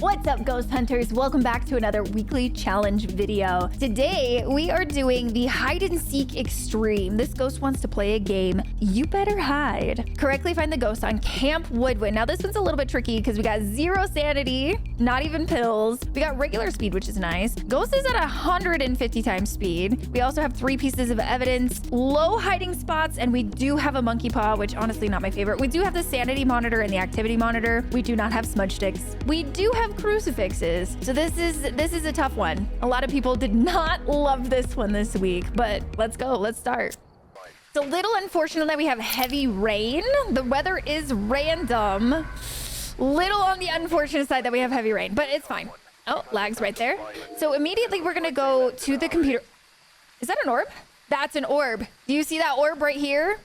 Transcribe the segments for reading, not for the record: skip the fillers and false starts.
What's up, ghost hunters? Welcome back to another weekly challenge video. Today, we are doing the hide and seek extreme. This ghost wants to play a game. You better hide. Correctly find the ghost on Camp Woodwind. Now, this one's a little bit tricky because we got 0 sanity, not even pills. We got regular speed, which is nice. Ghost is at 150 times speed. We also have 3 pieces of evidence, low hiding spots, and we do have a monkey paw, which honestly not my favorite. We do have the sanity monitor and the activity monitor. We do not have smudge sticks. We do have crucifixes. So this is a tough one. A lot of people did not love this one this week, but let's go. Let's start. It's a little unfortunate that we have heavy rain. The weather is random. Little on the unfortunate side that we have heavy rain, but it's fine. Oh, lags right there. So immediately we're gonna go to the computer. Is that an orb? That's an orb. Do you see that orb right here?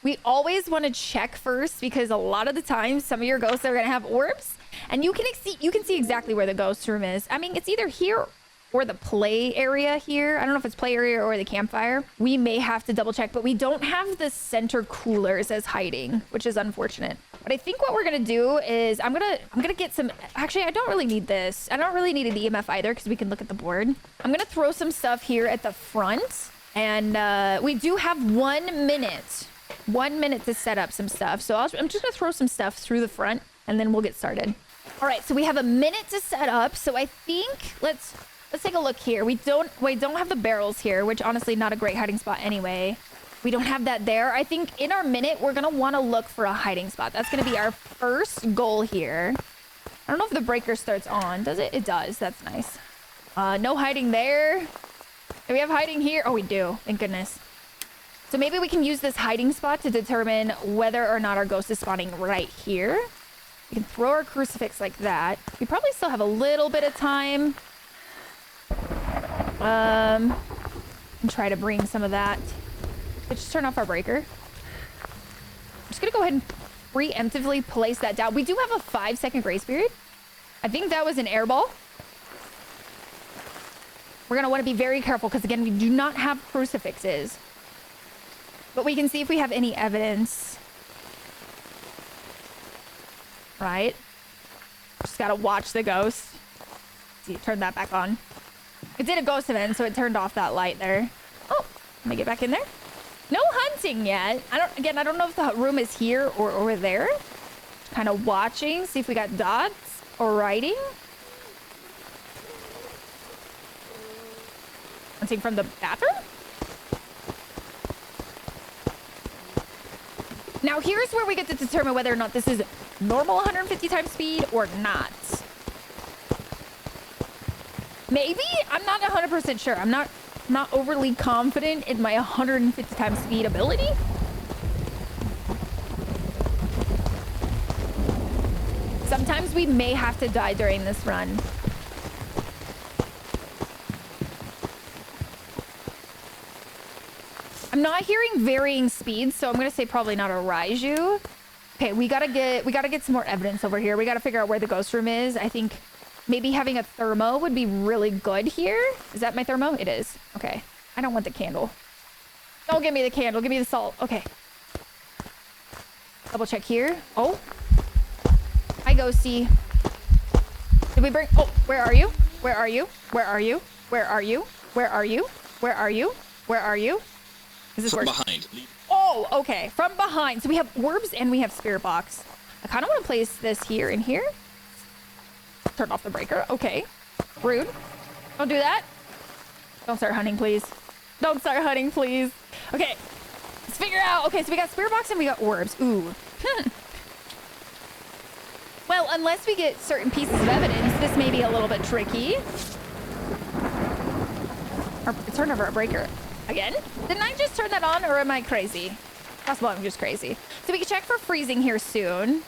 We always want to check first because a lot of the time some of your ghosts are going to have orbs and you can see exactly where the ghost room is. I mean, it's either here or the play area here. I don't know if it's play area or the campfire. We may have to double check, but we don't have the center coolers as hiding, which is unfortunate. But I think what we're going to do is I'm going to get some, actually, I don't really need this. I don't really need an EMF either because we can look at the board. I'm going to throw some stuff here at the front and we do have 1 minute. 1 minute to set up some stuff. So I'm just gonna throw some stuff through the front and then we'll get started. All right, so we have a minute to set up. So I think let's take a look here. We don't have the barrels here, which honestly not a great hiding spot anyway. We don't have that there. I think in our minute, we're gonna wanna look for a hiding spot. That's gonna be our first goal here. I don't know if the breaker starts on. Does it? It does. That's nice. No hiding there. Do we have hiding here? Oh, we do. Thank goodness. So maybe we can use this hiding spot to determine whether or not our ghost is spawning right here. We can throw our crucifix like that. We probably still have a little bit of time. And try to bring some of that. Let's just turn off our breaker. I'm just gonna go ahead and preemptively place that down. We do have a 5-second grace period. I think that was an air ball. We're gonna want to be very careful because again, we do not have crucifixes. But we can see if we have any evidence. Right? Just gotta watch the ghost. See, turn that back on. It did a ghost event, so it turned off that light there. Oh, let me get back in there. No hunting yet. I don't know if the room is here or over there. Kind of watching, see if we got dots or writing. Hunting from the bathroom? Now, here's where we get to determine whether or not this is normal 150 times speed or not. Maybe? I'm not 100% sure. I'm not overly confident in my 150 times speed ability. Sometimes we may have to die during this run. I'm not hearing varying speeds, so I'm gonna say probably not a Raiju. Okay, we gotta get some more evidence over here. We gotta figure out where the ghost room is. I think maybe having a thermo would be really good here. Is that my thermo? It is. Okay. I don't want the candle. Don't give me the candle. Give me the salt. Okay. Double check here. Oh. Hi, ghosty. Did we bring... Oh, where are you? Where are you? Where are you? Where are you? Where are you? Where are you? Where are you? Is this from behind? Oh, okay. From behind. So we have orbs and we have spirit box. I kind of want to place this here and here. Turn off the breaker. Okay. Rude. Don't do that. Don't start hunting, please. Don't start hunting, please. Okay. Let's figure out. Okay, so we got spirit box and we got orbs. Ooh. Well, unless we get certain pieces of evidence, this may be a little bit tricky. Turn over a breaker. Again? Didn't I just turn that on or am I crazy? Possible I'm just crazy. So we can check for freezing here soon.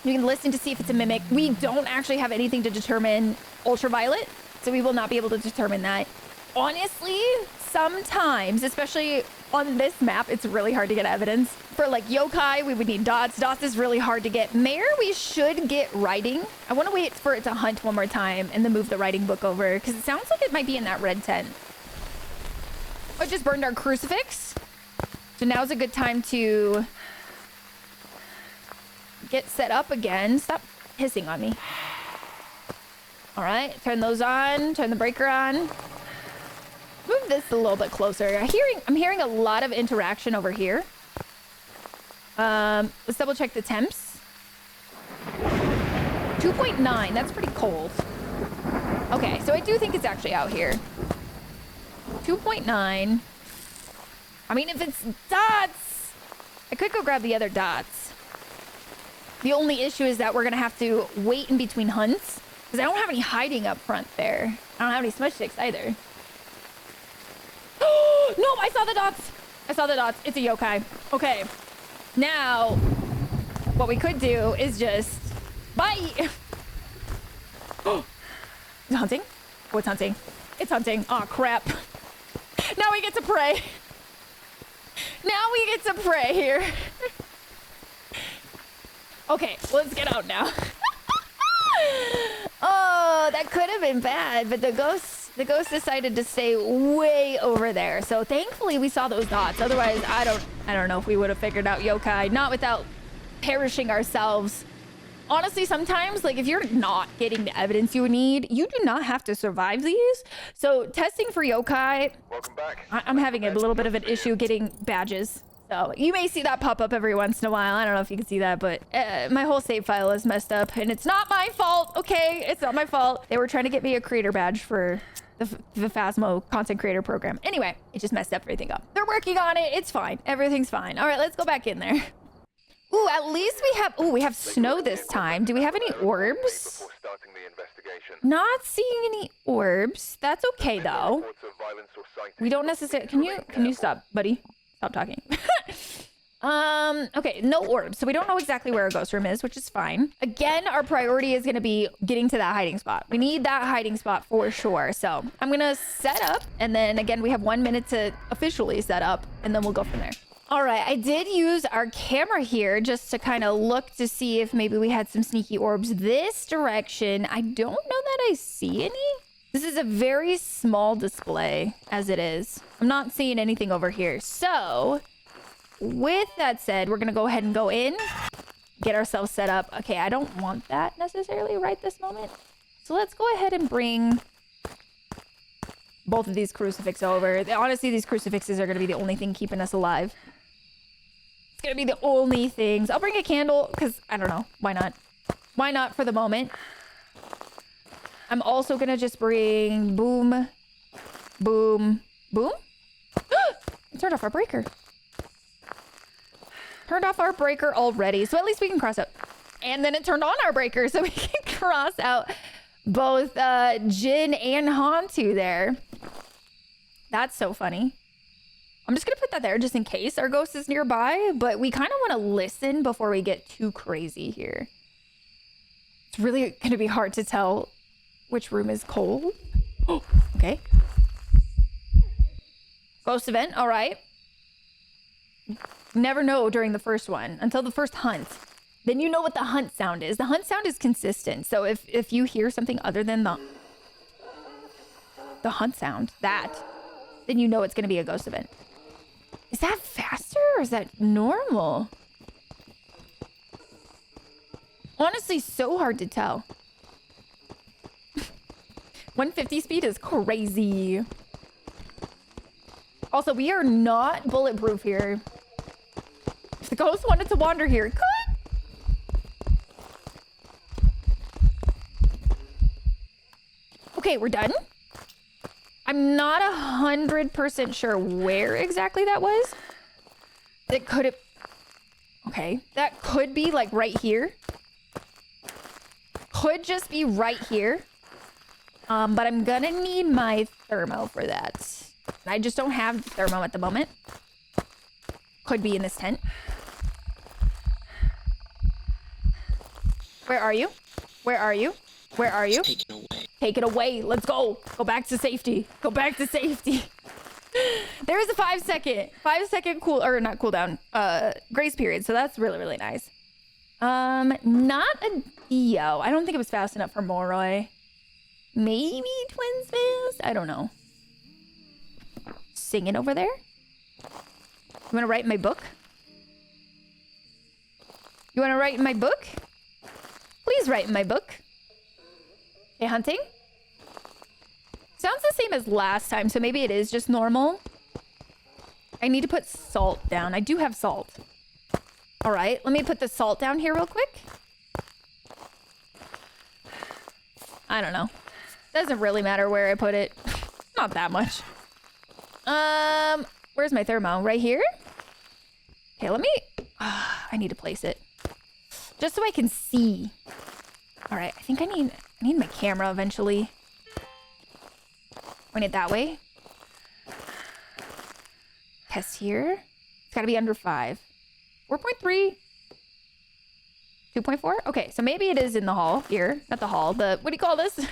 You can listen to see if it's a mimic. We don't actually have anything to determine ultraviolet, so we will not be able to determine that. Honestly, sometimes, especially on this map, it's really hard to get evidence. For like yokai, we would need dots. Dots is really hard to get. Mare, we should get writing. I want to wait for it to hunt one more time and then move the writing book over because it sounds like it might be in that red tent. I just burned our crucifix. So now's a good time to get set up again. Stop hissing on me. All right, turn those on. Turn the breaker on. Move this a little bit closer. I'm hearing a lot of interaction over here. Let's double check the temps. 2.9. That's pretty cold. Okay, so I do think it's actually out here. 2.9. I mean, if it's dots, I could go grab the other dots. The only issue is that we're gonna have to wait in between hunts because I don't have any hiding up front there. I don't have any smudge sticks either. Oh no! I saw the dots. I saw the dots. It's a yokai. Okay. Now, what we could do is just bite. It's hunting? Oh, it's hunting. It's hunting. Oh, crap. Now we get to pray. Now we get to pray here. Okay, let's get out now. Oh, that could have been bad, but the ghost decided to stay way over there. So thankfully we saw those dots. Otherwise, I don't know if we would have figured out yokai, not without perishing ourselves. Honestly, sometimes, like, if you're not getting the evidence you need, you do not have to survive these. So testing for yokai, welcome back. I'm having a little bit of an issue getting badges. So you may see that pop up every once in a while. I don't know if you can see that, but my whole save file is messed up and it's not my fault. Okay, it's not my fault. They were trying to get me a creator badge for the Phasmo content creator program. Anyway, it just messed everything up. They're working on it. It's fine. Everything's fine. All right, let's go back in there. Ooh, at least we have snow this time. Do we have any orbs? Not seeing any orbs. That's okay though. We don't necessarily. Can you stop, buddy? Stop talking. Okay, no orbs. So we don't know exactly where our ghost room is, which is fine. Again, our priority is going to be getting to that hiding spot. We need that hiding spot for sure. So I'm going to set up. And then again, we have 1 minute to officially set up. And then we'll go from there. All right, I did use our camera here just to kind of look to see if maybe we had some sneaky orbs this direction. I don't know that I see any. This is a very small display as it is. I'm not seeing anything over here. So with that said, we're going to go ahead and go in, get ourselves set up. Okay, I don't want that necessarily right this moment. So let's go ahead and bring both of these crucifixes over. Honestly, these crucifixes are going to be the only thing keeping us alive. It's going to be the only things. I'll bring a candle because I don't know. Why not? Why not for the moment? I'm also going to just bring boom, boom, boom. It turned off our breaker. Turned off our breaker already. So at least we can cross out. And then it turned on our breaker so we can cross out both Jin and Hantu there. That's so funny. I'm just going to put that there just in case our ghost is nearby. But we kind of want to listen before we get too crazy here. It's really going to be hard to tell which room is cold. Oh, okay. Ghost event. All right. Never know during the first one until the first hunt. Then you know what the hunt sound is. The hunt sound is consistent. So if you hear something other than the hunt sound, then you know it's going to be a ghost event. Is that faster or is that normal? Honestly, so hard to tell. 150 speed is crazy. Also, we are not bulletproof here. If the ghost wanted to wander here, it could. Okay, we're done. I'm not 100% sure where exactly that was. It could have... Okay, that could be like right here. Could just be right here. But I'm gonna need my thermo for that. I just don't have the thermo at the moment. Could be in this tent. Where are you? Where are you? Where are you? Take it away. Take it away. Let's go. Go back to safety. Go back to safety. There is a 5 second not cooldown, grace period. So that's really, really nice. Not a Dio. I don't think it was fast enough for Moroi. Maybe Twins fast? I don't know. Singing over there? You want to write in my book? You want to write in my book? always right in my book. Okay, hunting. Sounds the same as last time, so maybe it is just normal. I need to put salt down. I do have salt. All right, let me put the salt down here real quick. I don't know. Doesn't really matter where I put it. Not that much. Where's my thermo? Right here? Okay, let me... I need to place it. Just so I can see. All right, I think I need my camera eventually. Point it that way. Test here. It's got to be under 5. 4.3. 2.4? Okay, so maybe it is in the hall here. Not the hall, the... What do you call this? This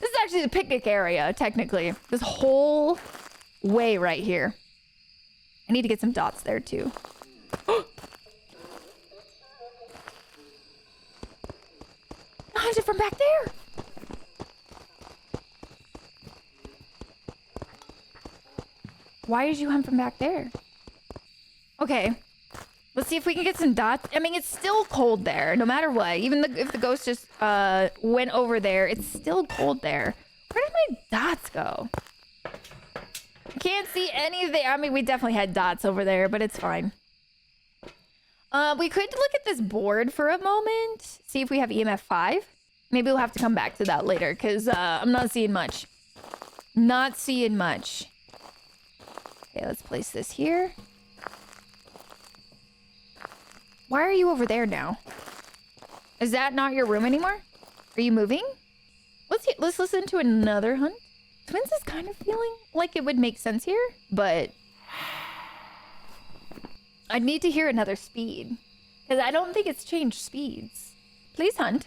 is actually the picnic area, technically. This whole way right here. I need to get some dots there, too. Oh, is it from back there? Why did you hunt from back there? Okay. Let's see if we can get some dots. I mean, it's still cold there, no matter what. Even if the ghost just went over there, it's still cold there. Where did my dots go? I can't see anything. I mean, we definitely had dots over there, but it's fine. We could look at this board for a moment. See if we have EMF 5. Maybe we'll have to come back to that later, because I'm not seeing much. Not seeing much. Okay, let's place this here. Why are you over there now? Is that not your room anymore? Are you moving? Let's listen to another hunt. Twins is kind of feeling like it would make sense here, but I'd need to hear another speed because I don't think it's changed speeds. Please hunt.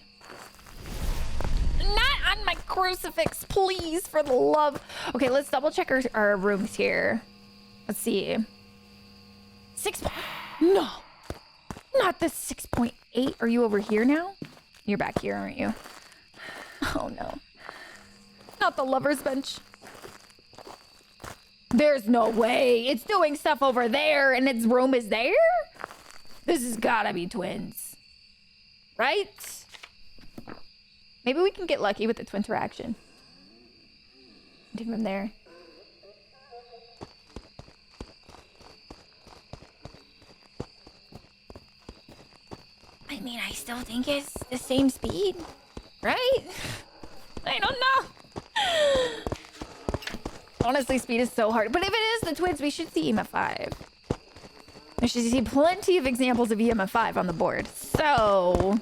Not on my crucifix, please, for the love. Okay, let's double check our rooms here. Let's see. 6. No. Not the 6.8. Are you over here now? You're back here, aren't you? Oh, no. Not the lover's bench. There's no way. It's doing stuff over there and its room is there? This has gotta be twins. Right? Maybe we can get lucky with the twin interaction. Take from there. I mean, I still think it's the same speed, right? I don't know. Honestly, speed is so hard. But if it is the twins, we should see EMF 5. We should see plenty of examples of EMF 5 on the board. So...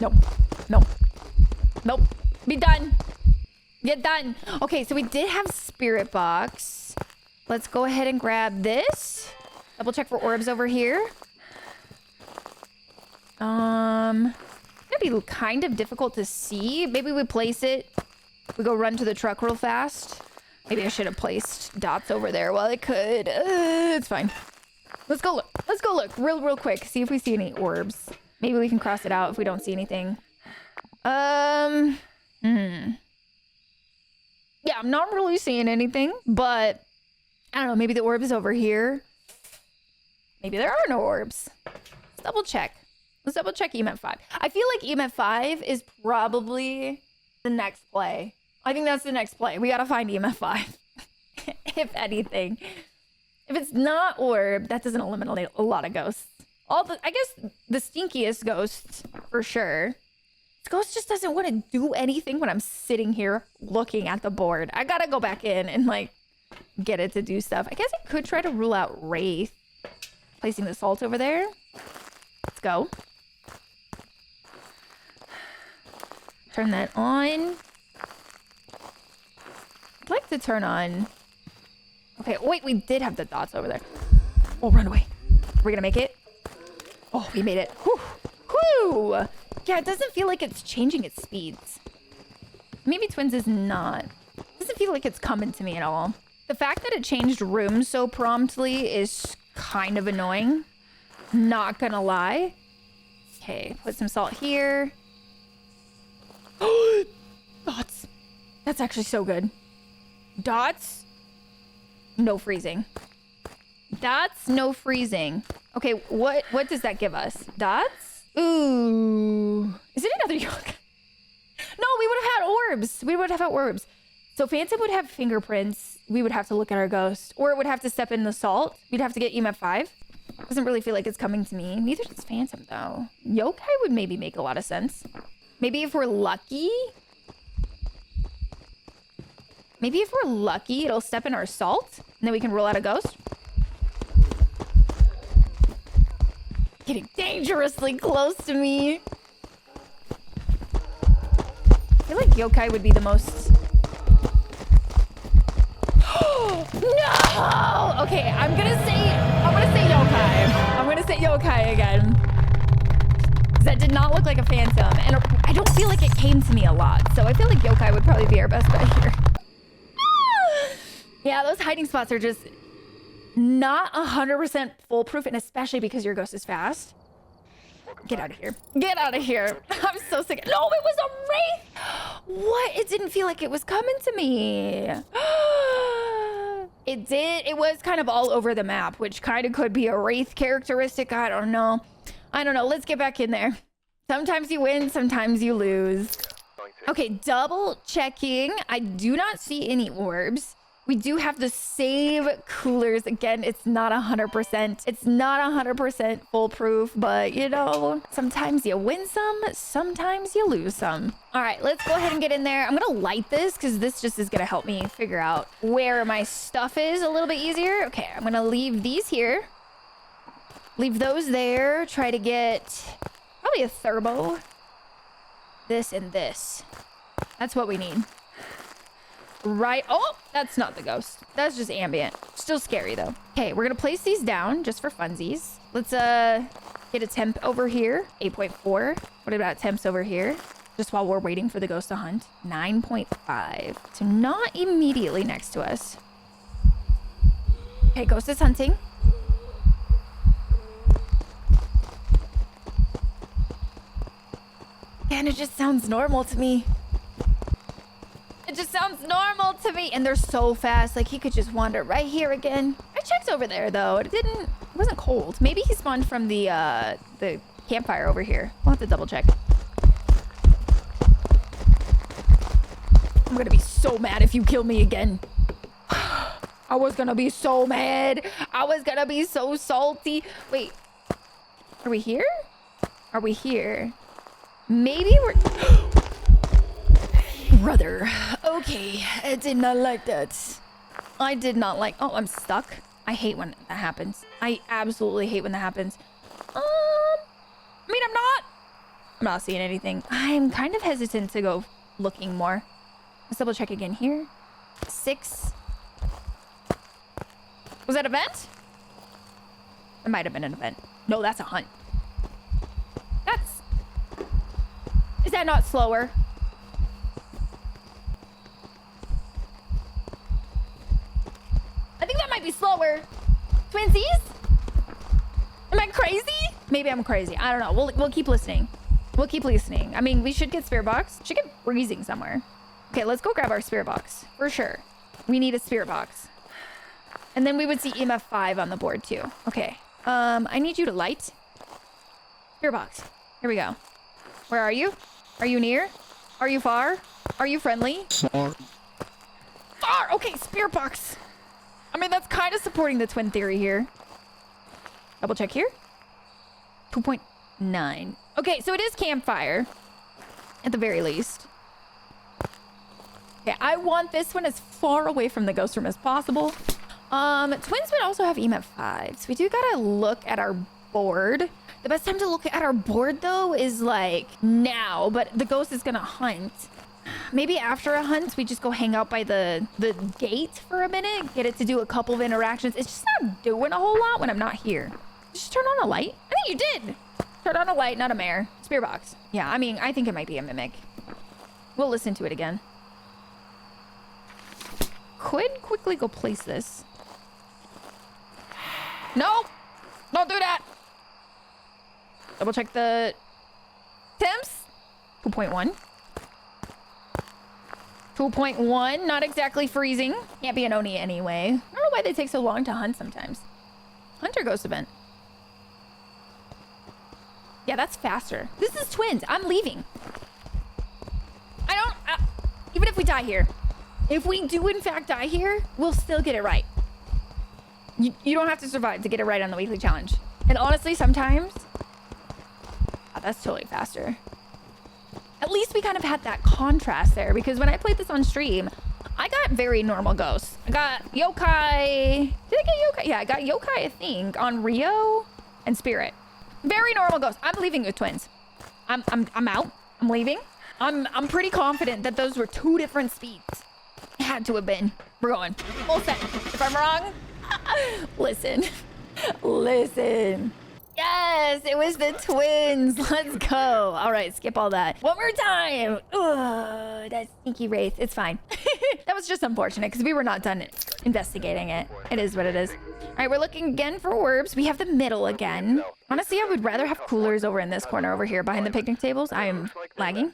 Nope. Nope. Nope. Be done. Get done. Okay, so we did have Spirit Box. Let's go ahead and grab this. Double check for orbs over here. It's gonna be kind of difficult to see. Maybe we place it. We go run to the truck real fast. Maybe I should have placed dots over there while I could. It's fine. Let's go look. Let's go look real quick. See if we see any orbs. Maybe we can cross it out if we don't see anything. Yeah, I'm not really seeing anything, but I don't know. Maybe the orb is over here. Maybe there are no orbs. Let's double check. Let's double check EMF 5. I feel like EMF 5 is probably the next play. I think that's the next play. We gotta find EMF 5. If anything. If it's not orb, that doesn't eliminate a lot of ghosts. I guess the stinkiest ghosts, for sure. This ghost just doesn't want to do anything when I'm sitting here looking at the board. I gotta go back in and, like, get it to do stuff. I guess I could try to rule out Wraith. Placing the salt over there. Let's go. Turn that on. I'd like to turn on... Okay, wait, we did have the dots over there. Oh, run away. We're gonna make it? Oh, we made it. Whew. Whew. Yeah, it doesn't feel like it's changing its speeds. Maybe Twins is not. It doesn't feel like it's coming to me at all. The fact that it changed rooms so promptly is kind of annoying. Not gonna lie. Okay, put some salt here. Dots. That's actually so good. Dots. No freezing. That's no freezing. Okay, what does that give us? Dots? Ooh. Is it another yokai? No, we would have had orbs. We would have had orbs. So Phantom would have fingerprints. We would have to look at our ghost. Or it would have to step in the salt. We'd have to get EMF 5. Doesn't really feel like it's coming to me. Neither does Phantom, though. Yokai would maybe make a lot of sense. Maybe if we're lucky... Maybe if we're lucky, it'll step in our salt. And then we can roll out a ghost. Getting dangerously close to me. I feel like yokai would be the most... No! Okay, I'm gonna say yokai. I'm gonna say yokai again. That did not look like a phantom. And I don't feel like it came to me a lot. So I feel like yokai would probably be our best bet here. Yeah, those hiding spots are just not 100% foolproof. And especially because your ghost is fast. Get out of here. Get out of here. I'm so sick. No, it was a wraith. What? It didn't feel like it was coming to me. It did. It was kind of all over the map, which kind of could be a wraith characteristic. I don't know. Let's get back in there. Sometimes you win, sometimes you lose. Okay, double checking. I do not see any orbs. We do have the save coolers. Again, it's not 100%. It's not 100% foolproof, but you know, sometimes you win some, sometimes you lose some. All right, let's go ahead and get in there. I'm gonna light this because this just is gonna help me figure out where my stuff is a little bit easier. Okay, I'm gonna leave these here. Leave those there. Try to get probably a turbo. This and this. That's what we need. Right. Oh, that's not the ghost. That's just ambient. Still scary though. Okay, we're gonna place these down just for funsies. Let's get a temp over here. 8.4. What about temps over here? Just while we're waiting for the ghost to hunt. 9.5. So not immediately next to us. Okay, ghost is hunting. And it just sounds normal to me. It just sounds normal to me. And they're so fast. Like he could just wander right here again. I checked over there though. It wasn't cold. Maybe he spawned from the campfire over here. We'll have to double check. I'm gonna be so mad if you kill me again. I was gonna be so mad. I was gonna be so salty. Wait, are we here? Are we here? Maybe we're... Brother. Okay, I did not like that. I did not like... Oh, I'm stuck. I hate when that happens. I absolutely hate when that happens. I mean, I'm not seeing anything. I'm kind of hesitant to go looking more. Let's double check again here. 6. Was that an event? It might have been an event. No, that's a hunt. Is that not slower? I think that might be slower. Twinsies? Am I crazy? Maybe I'm crazy. I don't know. We'll keep listening. We'll keep listening. I mean, we should get spirit box. Should get freezing somewhere. Okay, let's go grab our spirit box. For sure. We need a spirit box. And then we would see EMF 5 on the board too. Okay. I need you to light. Spirit box. Here we go. Where are you? Are you near? Are you far? Are you friendly? Far. Far! Okay, spirit box. I mean, that's kind of supporting the twin theory here. Double check here. 2.9. Okay, so it is campfire. At the very least. Okay, I want this one as far away from the ghost room as possible. Twins would also have EMF 5. So we do gotta look at our board. The best time to look at our board, though, is like now. But the ghost is gonna hunt. Maybe after a hunt, we just go hang out by the gate for a minute. Get it to do a couple of interactions. It's just not doing a whole lot when I'm not here. Just turn on a light. I think you did. Turn on a light, not a mare. Spirit box. Yeah, I mean, I think it might be a mimic. We'll listen to it again. Could quickly go place this. No! Don't do that! Double check the temps. 2.1. 2.1. Not exactly freezing. Can't be an Oni anyway. I don't know why they take so long to hunt sometimes. Hunter ghost event. Yeah, that's faster. This is twins. I'm leaving. I don't... even if we die here. If we do in fact die here, we'll still get it right. You don't have to survive to get it right on the weekly challenge. And honestly, sometimes... Oh, that's totally faster. At least we kind of had that contrast there, because when I played this on stream, I got very normal ghosts. I got yokai. Did I get yokai? Yeah, I got yokai, I think, on Rio and Spirit. Very normal ghosts. I'm leaving with twins. I'm out. I'm leaving. I'm pretty confident that those were 2 different speeds. It had to have been. We're going. Full set. If I'm wrong, listen. Listen. Yes, it was the twins. Let's go. All right, skip all that. One more time. Ugh, that sneaky wraith. It's fine. That was just unfortunate because we were not done investigating it. It is what it is. All right, we're looking again for orbs. We have the middle again. Honestly, I would rather have coolers over in this corner over here behind the picnic tables. I am lagging.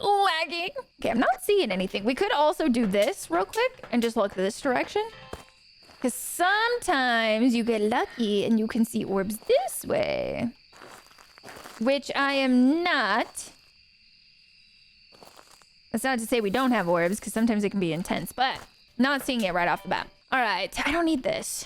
Lagging. Okay, I'm not seeing anything. We could also do this real quick and just look this direction. Because sometimes you get lucky and you can see orbs this way. Which I am not. That's not to say we don't have orbs, because sometimes it can be intense, but not seeing it right off the bat. All right, I don't need this.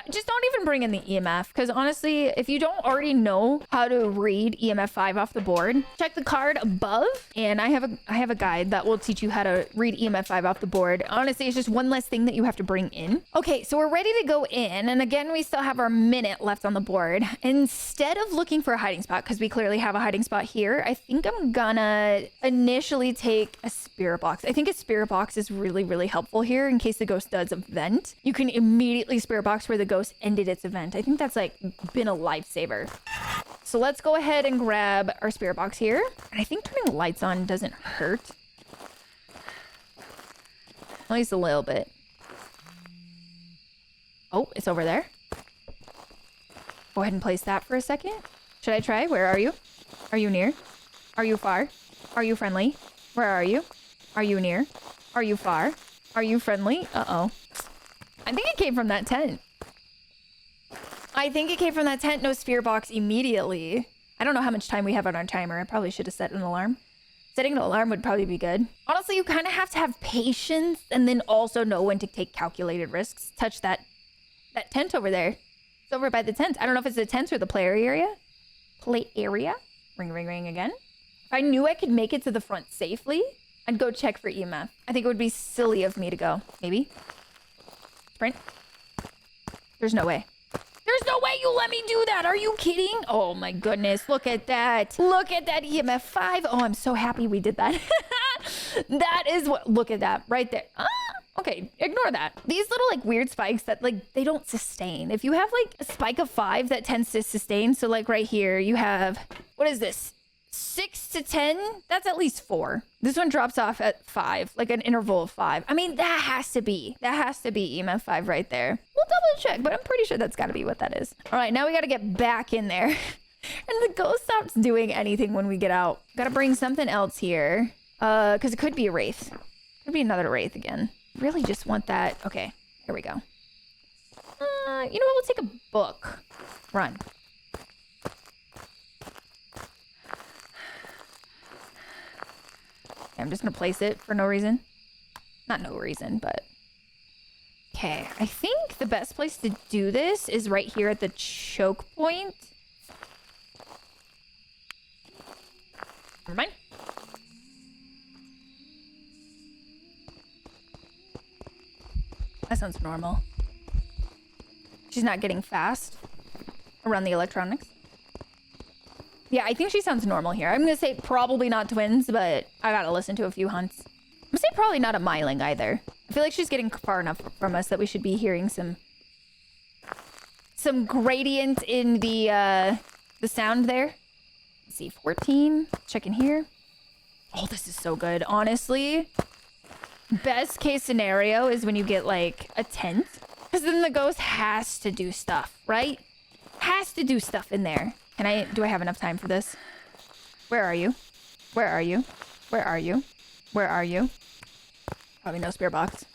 Just don't even bring in the EMF, because honestly, if you don't already know how to read EMF 5 off the board, check the card above, and I have a guide that will teach you how to read EMF 5 off the board. Honestly, it's just one less thing that you have to bring in. Okay, so we're ready to go in, and again, we still have our minute left on the board. Instead of looking for a hiding spot, because we clearly have a hiding spot here, I think I'm gonna initially take a spirit box. I think a spirit box is really, really helpful here in case the ghost does event. You can immediately spirit box where the ghost ended its event. I think that's like been a lifesaver. So let's go ahead and grab our spirit box here. And I think turning lights on doesn't hurt. At least a little bit. Oh, it's over there. Go ahead and place that for a second. Should I try? Where are you? Are you near? Are you far? Are you friendly? Where are you? Are you near? Are you far? Are you friendly? Uh-oh. I think it came from that tent. I think it came from that tent. No spirit box immediately. I don't know how much time we have on our timer. I probably should have set an alarm. Setting an alarm would probably be good. Honestly, you kind of have to have patience and then also know when to take calculated risks. Touch that tent over there. It's over by the tent. I don't know if it's the tent or the player area. Play area. Ring, ring, ring again. If I knew I could make it to the front safely, I'd go check for EMF. I think it would be silly of me to go. Maybe. Sprint. There's no way. There's no way you let me do that. Are you kidding? Oh my goodness. Look at that. Look at that EMF 5. Oh, I'm so happy we did that. That is what, look at that right there. Okay, ignore that. These little like weird spikes that like, they don't sustain. If you have like a spike of 5 that tends to sustain. So like right here you have, what is this? 6 to 10, that's at least 4. This one drops off at 5, like an interval of 5. I mean, that has to be EMF 5 right there. We'll double check, but I'm pretty sure that's got to be what that is. All right, now we got to get back in there. And the ghost stops doing anything when we get out. Got to bring something else here. Because it could be a wraith. Could be another wraith again. Really just want that. Okay, here we go. You know what? We'll take a book. Run. I'm just gonna place it for no reason. Not no reason, but... Okay, I think the best place to do this is right here at the choke point. Never mind. That sounds normal. She's not getting fast around the electronics. Yeah, I think she sounds normal here. I'm gonna say probably not twins, but I gotta listen to a few hunts. I'm gonna say probably not a myling either. I feel like she's getting far enough from us that we should be hearing some gradient in the sound there. Let's see, 14. Check in here. Oh, this is so good. Honestly, best case scenario is when you get like a tent, because then the ghost has to do stuff, right? Has to do stuff in there. Do I have enough time for this? Where are you? Where are you? Where are you? Where are you? Probably no spirit box.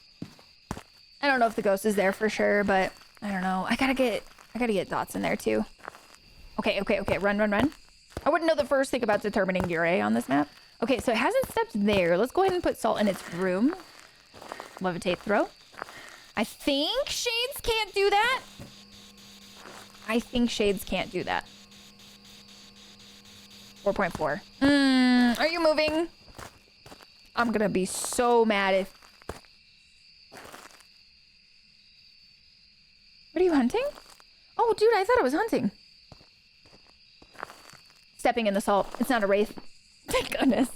I don't know if the ghost is there for sure, but I don't know. I gotta get I gotta get dots in there too. Okay. Run. I wouldn't know the first thing about determining Yurei on this map. Okay, so it hasn't stepped there. Let's go ahead and put salt in its room. Levitate throw. I think Shades can't do that. I think Shades can't do that. 4.4. Are you moving? I'm gonna be so mad if... What are you hunting? Oh, dude, I thought it was hunting. Stepping in the salt. It's not a wraith. Thank goodness.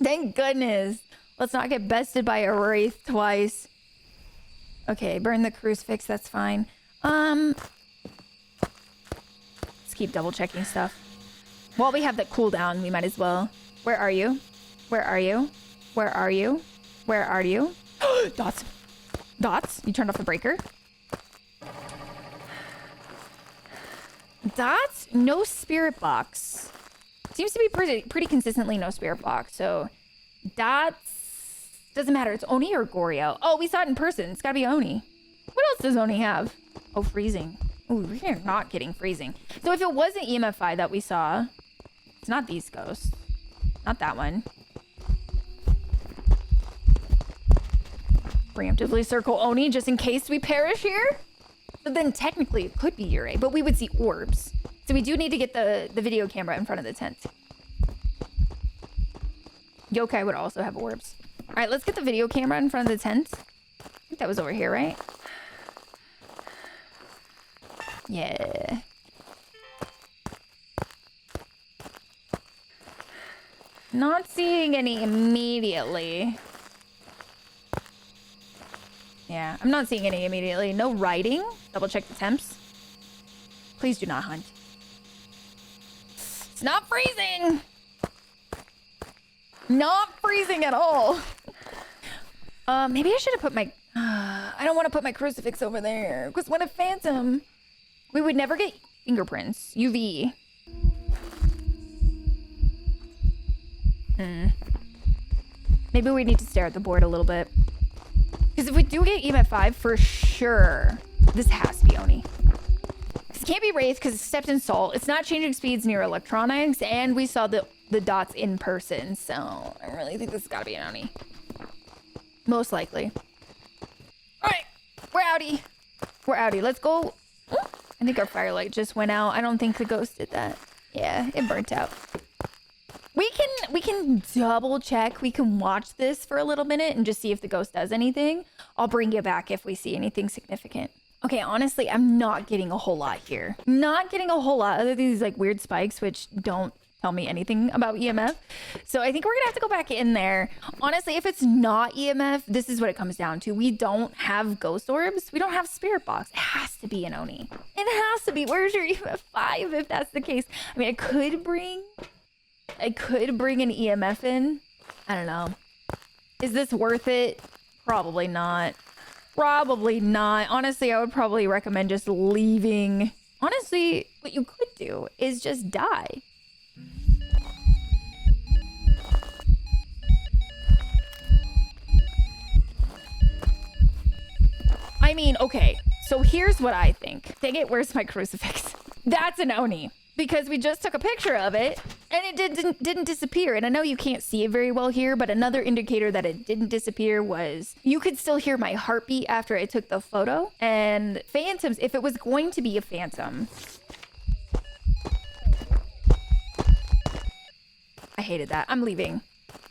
Thank goodness. Let's not get bested by a wraith twice. Okay, burn the crucifix. That's fine. Let's keep double checking stuff. While we have the cooldown, we might as well. Where are you? Where are you? Where are you? Where are you? Dots. Dots? You turned off the breaker? Dots? No spirit box. Seems to be pretty consistently no spirit box. So dots doesn't matter. It's Oni or Goryo. Oh, we saw it in person. It's gotta be Oni. What else does Oni have? Oh, freezing. Oh, we're not getting freezing. So if it wasn't EMF5 that we saw, it's not these ghosts. Not that one. Preemptively circle Oni just in case we perish here. But then technically it could be Yurei, but we would see orbs. So we do need to get the video camera in front of the tent. Yokai would also have orbs. All right, let's get the video camera in front of the tent. I think that was over here, right? Yeah. Not seeing any immediately. Yeah, I'm not seeing any immediately. No riding. Double check the temps. Please do not hunt. It's not freezing. Not freezing at all. Maybe I should have put my... I don't want to put my crucifix over there. Because what a phantom. We would never get fingerprints. UV. Maybe we need to stare at the board a little bit. Because if we do get EMF5, for sure, this has to be Oni. This can't be Wraith because it's stepped in salt. It's not changing speeds near electronics, and we saw the dots in person. So I really think this has got to be an Oni. Most likely. All right, we're outie. We're outie. Let's go. Oh, I think our firelight just went out. I don't think the ghost did that. Yeah, it burnt out. We can double check. We can watch this for a little minute and just see if the ghost does anything. I'll bring you back if we see anything significant. Okay, honestly, I'm not getting a whole lot here. Not getting a whole lot other than these like weird spikes, which don't tell me anything about EMF. So I think we're gonna have to go back in there. Honestly, if it's not EMF, this is what it comes down to. We don't have ghost orbs. We don't have spirit box. It has to be an Oni. It has to be. Where's your EMF5 if that's the case? I mean, I could bring an EMF in. I don't know. Is this worth it? Probably not. Probably not. Honestly, I would probably recommend just leaving. Honestly, what you could do is just die. I mean, okay. So here's what I think. Dang it, where's my crucifix? That's an Oni. Because we just took a picture of it and it didn't disappear. And I know you can't see it very well here, but another indicator that it didn't disappear was you could still hear my heartbeat after I took the photo. And phantoms, if it was going to be a phantom. I hated that. I'm leaving.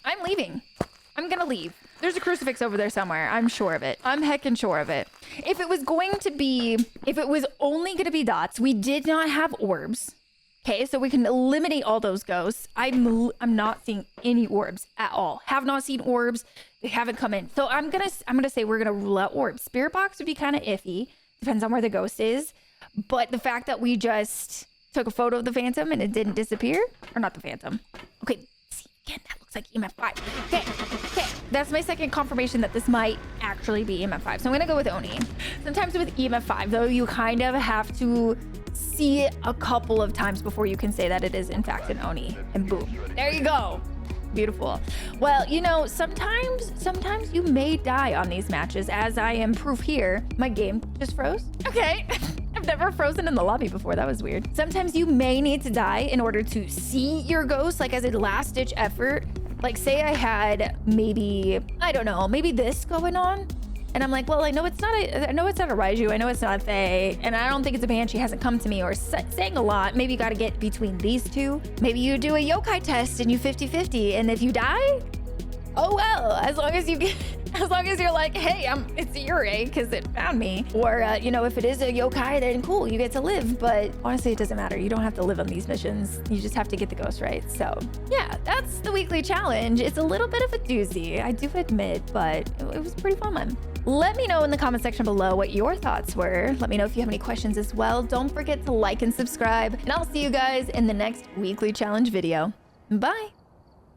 I'm leaving. I'm gonna leave. There's a crucifix over there somewhere. I'm sure of it. I'm heckin' sure of it. If it was only gonna be dots, we did not have orbs. Okay, so we can eliminate all those ghosts. I'm not seeing any orbs at all. Have not seen orbs. They haven't come in. So I'm gonna say we're gonna rule out orbs. Spirit box would be kind of iffy. Depends on where the ghost is. But the fact that we just took a photo of the phantom and it didn't disappear, or not the phantom. Okay, see again. That looks like EMF5. Okay. That's my second confirmation that this might actually be EMF5. So I'm gonna go with Oni. Sometimes with EMF5 though, you kind of have to see it a couple of times before you can say that it is in fact an Oni. And boom, there you go. Beautiful. Well, you know, sometimes you may die on these matches, as I am proof here. My game just froze. Okay. Never frozen in the lobby before. That was weird. Sometimes you may need to die in order to see your ghost, like as a last ditch effort. Like say I had maybe, I don't know, maybe this going on. And I'm like, well, I know it's not a Raiju. I know it's not a Fae. And I don't think it's a Banshee. Hasn't come to me or saying a lot. Maybe you got to get between these two. Maybe you do a yokai test and you 50-50. And if you die, oh well, as long as you're like, hey, it's Yurei because it found me. Or, you know, if it is a yokai, then cool, you get to live. But honestly, it doesn't matter. You don't have to live on these missions. You just have to get the ghost right. So yeah, that's the weekly challenge. It's a little bit of a doozy, I do admit, but it was a pretty fun one. Let me know in the comment section below what your thoughts were. Let me know if you have any questions as well. Don't forget to like and subscribe, and I'll see you guys in the next weekly challenge video. Bye.